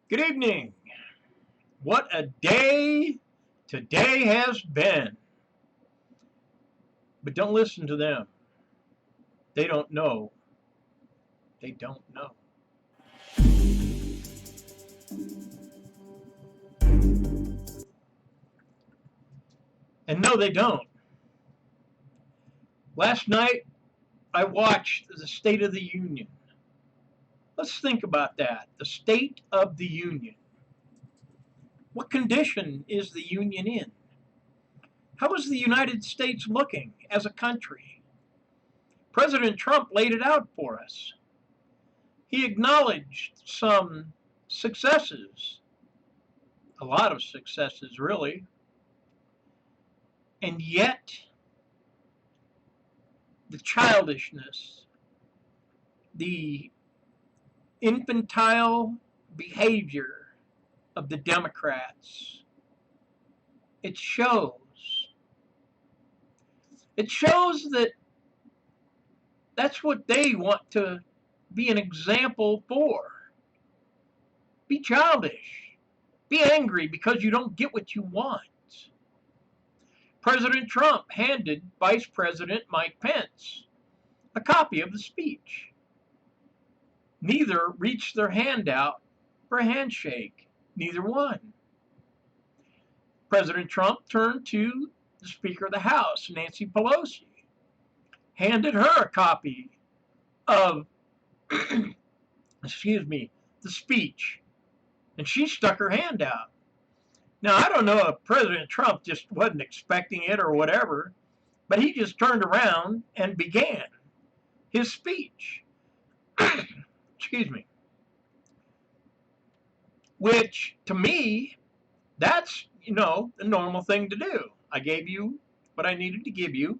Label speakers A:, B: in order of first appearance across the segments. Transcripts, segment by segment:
A: Good evening. What a day today has been. But don't listen to them. They don't know. They don't know. And no, they don't. Last night, I watched the State of the Union. Let's think about that. The State of the Union. What condition is the Union in? How is the United States looking as a country? President Trump laid it out for us. He acknowledged some successes, a lot of successes, really. And yet, the childishness, the infantile behavior of the Democrats, it shows. It shows that that's what they want to be an example for. Be childish. Be angry because you don't get what you want. President Trump handed Vice President Mike Pence a copy of the speech. Neither reached their hand out for a handshake. Neither one. President Trump turned to the Speaker of the House, Nancy Pelosi, handed her a copy of, excuse me, the speech, and she stuck her hand out. Now, I don't know if President Trump just wasn't expecting it or whatever, but he just turned around and began his speech. Excuse me. Which, to me, that's, the normal thing to do. I gave you what I needed to give you,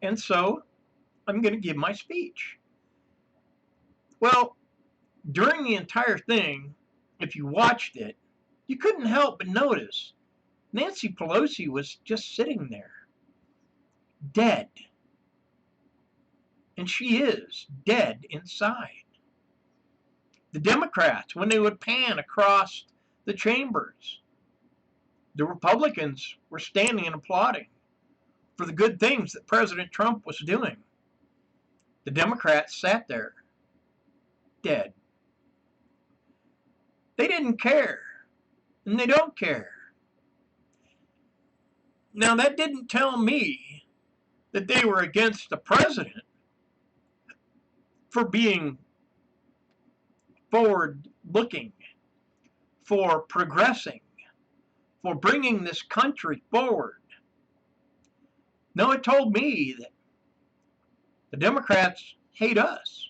A: and so I'm going to give my speech. Well, during the entire thing, if you watched it, you couldn't help but notice Nancy Pelosi was just sitting there, dead. And she is dead inside. The Democrats, when they would pan across the chambers, the Republicans were standing and applauding for the good things that President Trump was doing. The Democrats sat there, dead. They didn't care, and they don't care. Now, that didn't tell me that they were against the president for being forward looking, for progressing, for bringing this country forward. No, it told me that the Democrats hate us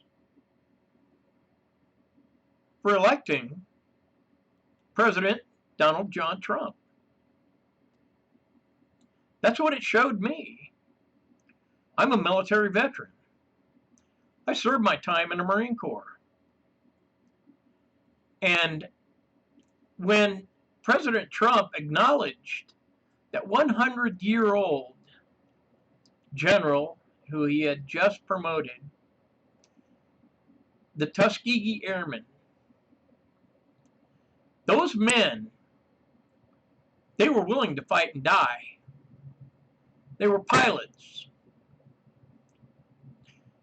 A: for electing President Donald John Trump. That's what it showed me. I'm a military veteran. I served my time in the Marine Corps. And when President Trump acknowledged that 100-year-old general who he had just promoted, the Tuskegee Airmen, those men, they were willing to fight and die. They were pilots.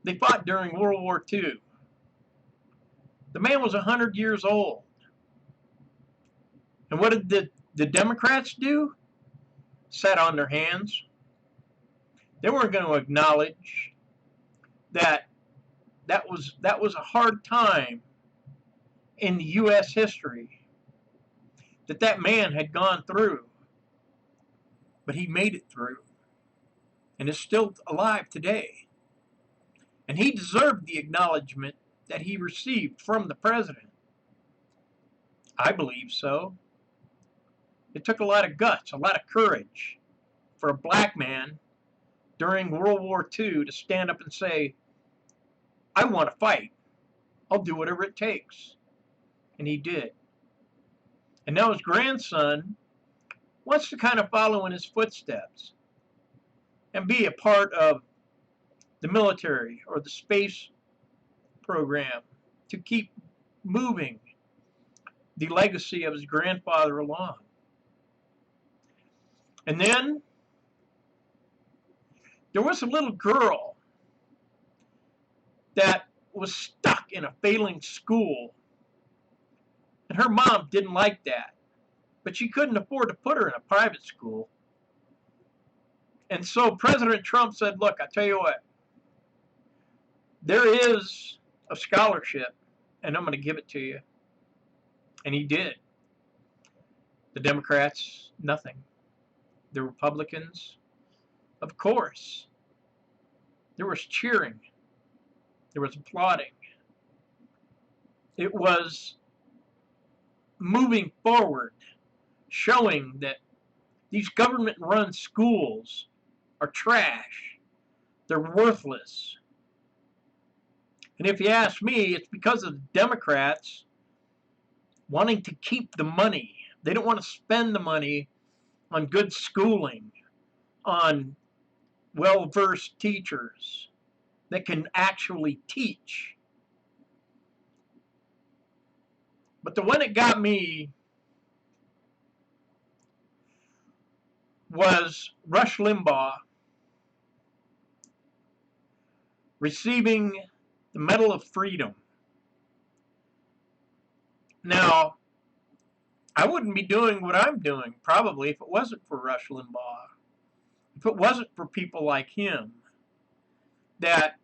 A: They fought during World War II. The man was 100 years old. And what did the Democrats do? Sat on their hands. They weren't going to acknowledge that that was a hard time in the U.S. history that man had gone through. But he made it through and is still alive today. And he deserved the acknowledgement that he received from the president. I believe so. It took a lot of guts, a lot of courage for a black man during World War II to stand up and say, I want to fight. I'll do whatever it takes. And he did. And now his grandson wants to kind of follow in his footsteps and be a part of the military or the space program to keep moving the legacy of his grandfather along. And then there was a little girl that was stuck in a failing school, and her mom didn't like that, but she couldn't afford to put her in a private school. And so President Trump said, look, I tell you what, there is a scholarship, and I'm going to give it to you. And he did. The Democrats, nothing. The Republicans, of course. There was cheering. There was applauding. It was moving forward, showing that these government-run schools are trash. They're worthless. And if you ask me, it's because of the Democrats wanting to keep the money. They don't want to spend the money on good schooling, on well-versed teachers that can actually teach. But the one that got me was Rush Limbaugh receiving the Medal of Freedom. Now, I wouldn't be doing what I'm doing, probably, if it wasn't for Rush Limbaugh. If it wasn't for people like him that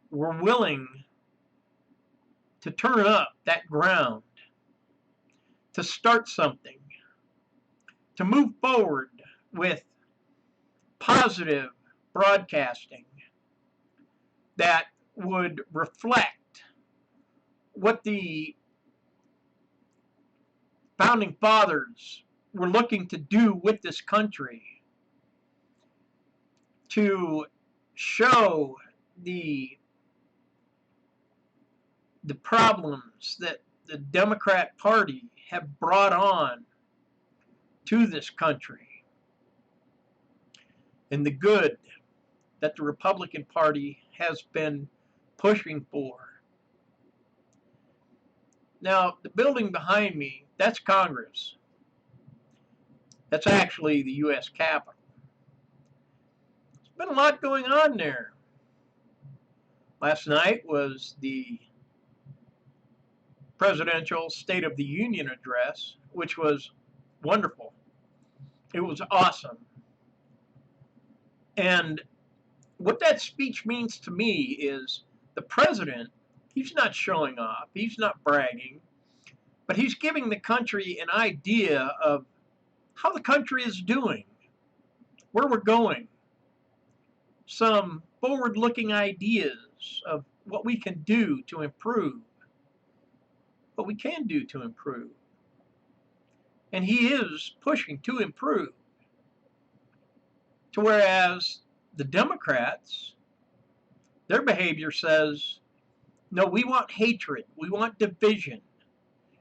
A: were willing to turn up that ground, to start something, to move forward with positive broadcasting that would reflect what the founding fathers were looking to do with this country, to show the problems that the Democrat Party have brought on to this country and the good that the Republican Party has been pushing for. Now, the building behind me, that's Congress. That's actually the U.S. Capitol. There's been a lot going on there. Last night was the presidential State of the Union address, which was wonderful. It was awesome. And what that speech means to me is the president, he's not showing off, he's not bragging, but he's giving the country an idea of how the country is doing, where we're going, some forward-looking ideas of what we can do to improve, what we can do to improve. And he is pushing to improve. To whereas the Democrats, their behavior says, no, we want hatred, we want division.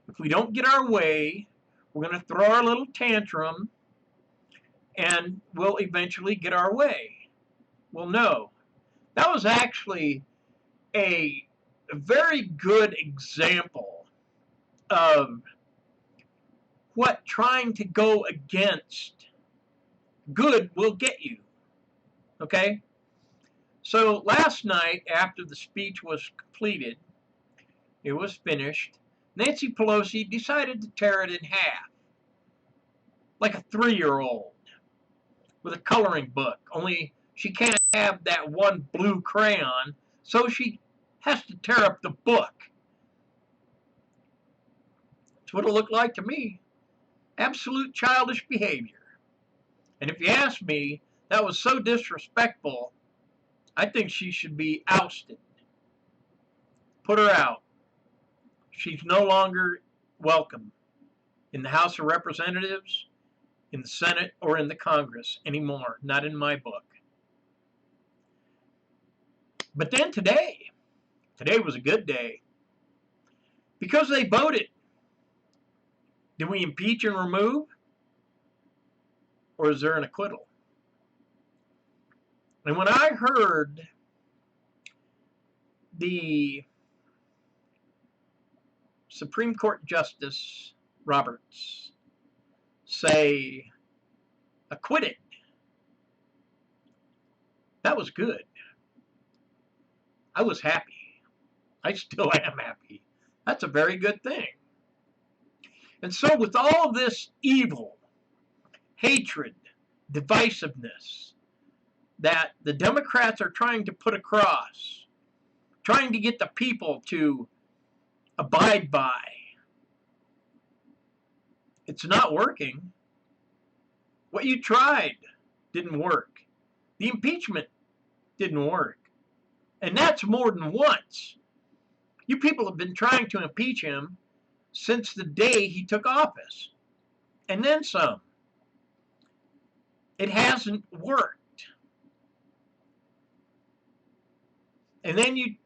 A: If we don't get our way, we're going to throw our little tantrum and we'll eventually get our way. Well, no. That was actually a very good example of what trying to go against good will get you. Okay? So last night, after the speech was completed, it was finished, Nancy Pelosi decided to tear it in half, like a 3-year-old with a coloring book, only she can't have that one blue crayon, so she has to tear up the book. That's what it looked like to me. Absolute childish behavior. And if you ask me, that was so disrespectful, I think she should be ousted. Put her out. She's no longer welcome in the House of Representatives, in the Senate, or in the Congress anymore. Not in my book. But then today was a good day. Because they voted. Did we impeach and remove? Or is there an acquittal? And when I heard the Supreme Court Justice Roberts say acquitted. That was good. I was happy. I still am happy. That's a very good thing. And so with all of this evil, hatred, divisiveness that the Democrats are trying to put across, trying to get the people to abide by, it's not working. What you tried didn't work. The impeachment didn't work. And that's more than once. You people have been trying to impeach him since the day he took office. And then some. It hasn't worked. And then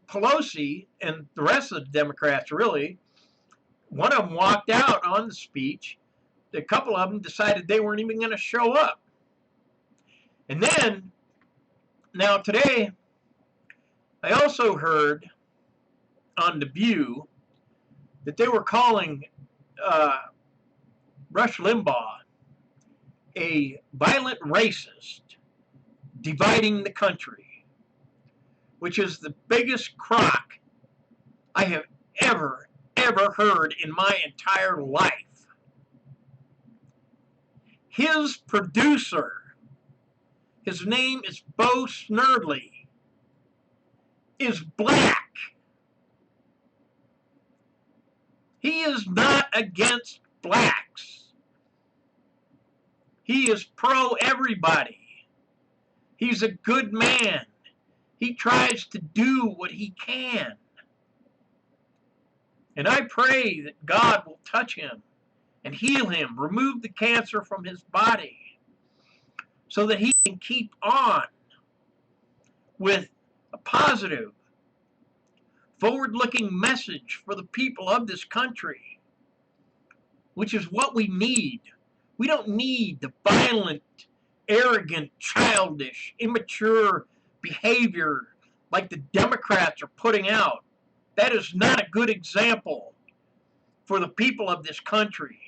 A: Pelosi and the rest of the Democrats, really, one of them walked out on the speech. A couple of them decided they weren't even going to show up. And then, now today, I also heard on The View that they were calling Rush Limbaugh a violent racist dividing the country, which is the biggest crock I have ever heard in my entire life. His producer, his name is Bo Snerdley, is black. He is not against blacks. He is pro everybody. He's a good man. He tries to do what he can. And I pray that God will touch him and heal him, remove the cancer from his body, so that he can keep on with a positive, forward-looking message for the people of this country, which is what we need. We don't need the violent, arrogant, childish, immature behavior like the Democrats are putting out. That is not a good example for the people of this country.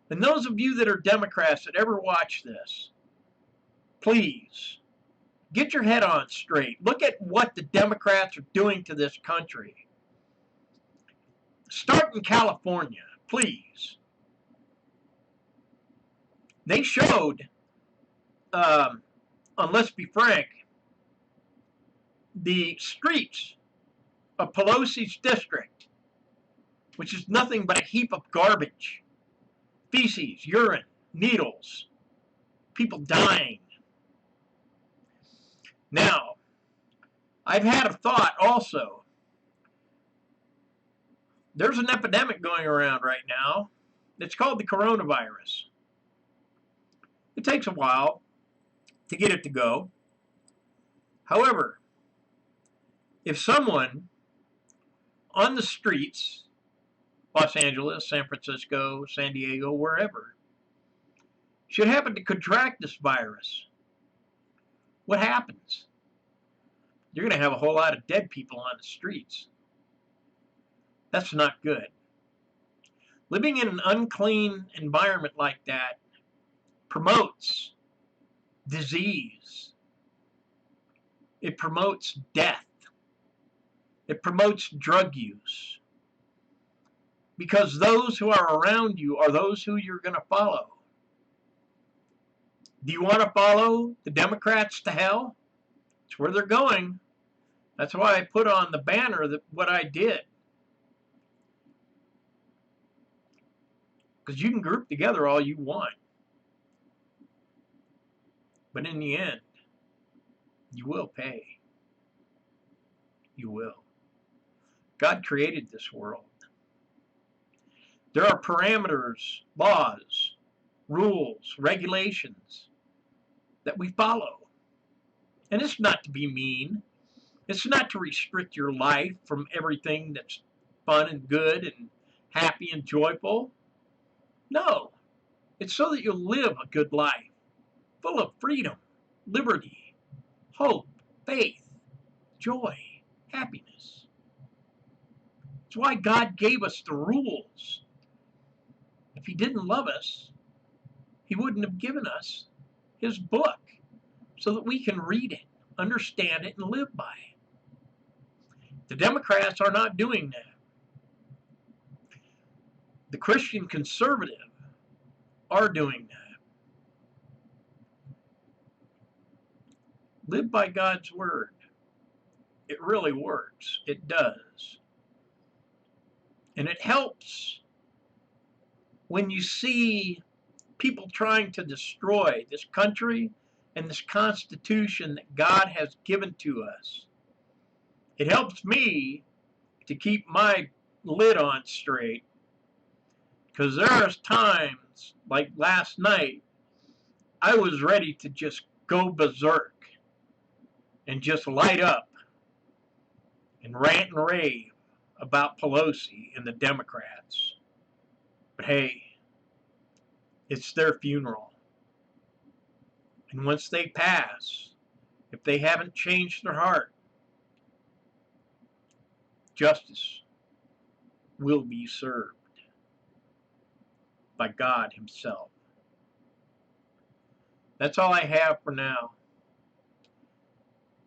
A: And those of you that are Democrats that ever watch this, please, get your head on straight. Look at what the Democrats are doing to this country. Start in California, please. They showed, on Let's Be Frank, the streets of Pelosi's district, which is nothing but a heap of garbage, feces, urine, needles, people dying. Now, I've had a thought also. There's an epidemic going around right now. It's called the coronavirus. It takes a while to get it to go. However, if someone on the streets, Los Angeles, San Francisco, San Diego, wherever, should happen to contract this virus, what happens? You're going to have a whole lot of dead people on the streets. That's not good. Living in an unclean environment like that promotes disease. It promotes death. It promotes drug use. Because those who are around you are those who you're going to follow. Do you want to follow the Democrats to hell? It's where they're going. That's why I put on the banner what I did. Because you can group together all you want. But in the end, you will pay. You will. God created this world. There are parameters, laws, rules, regulations that we follow. And it's not to be mean. It's not to restrict your life from everything that's fun and good and happy and joyful. No. It's so that you'll live a good life, full of freedom, liberty, hope, faith, joy, happiness. That's why God gave us the rules. If he didn't love us, he wouldn't have given us his book so that we can read it, understand it, and live by it. The Democrats are not doing that. The Christian conservative are doing that. Live by God's word. It really works. It does. And it helps when you see people trying to destroy this country and this Constitution that God has given to us. It helps me to keep my lid on straight, because there's times, like last night, I was ready to just go berserk and just light up and rant and rave about Pelosi and the Democrats. But hey, it's their funeral. And once they pass, if they haven't changed their heart, justice will be served by God himself. That's all I have for now.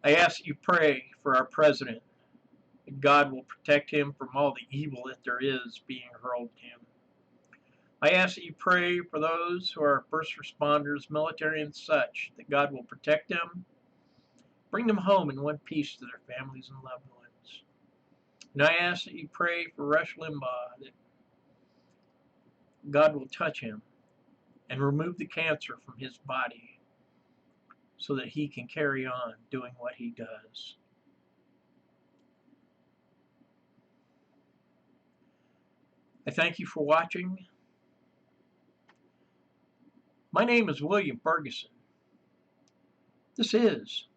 A: I ask that you pray for our president, that God will protect him from all the evil that there is being hurled at him. I ask that you pray for those who are first responders, military and such, that God will protect them, bring them home in one piece to their families and loved ones. And I ask that you pray for Rush Limbaugh, that God will touch him and remove the cancer from his body so that he can carry on doing what he does. I thank you for watching. My name is William Ferguson. This is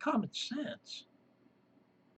A: Common Sense.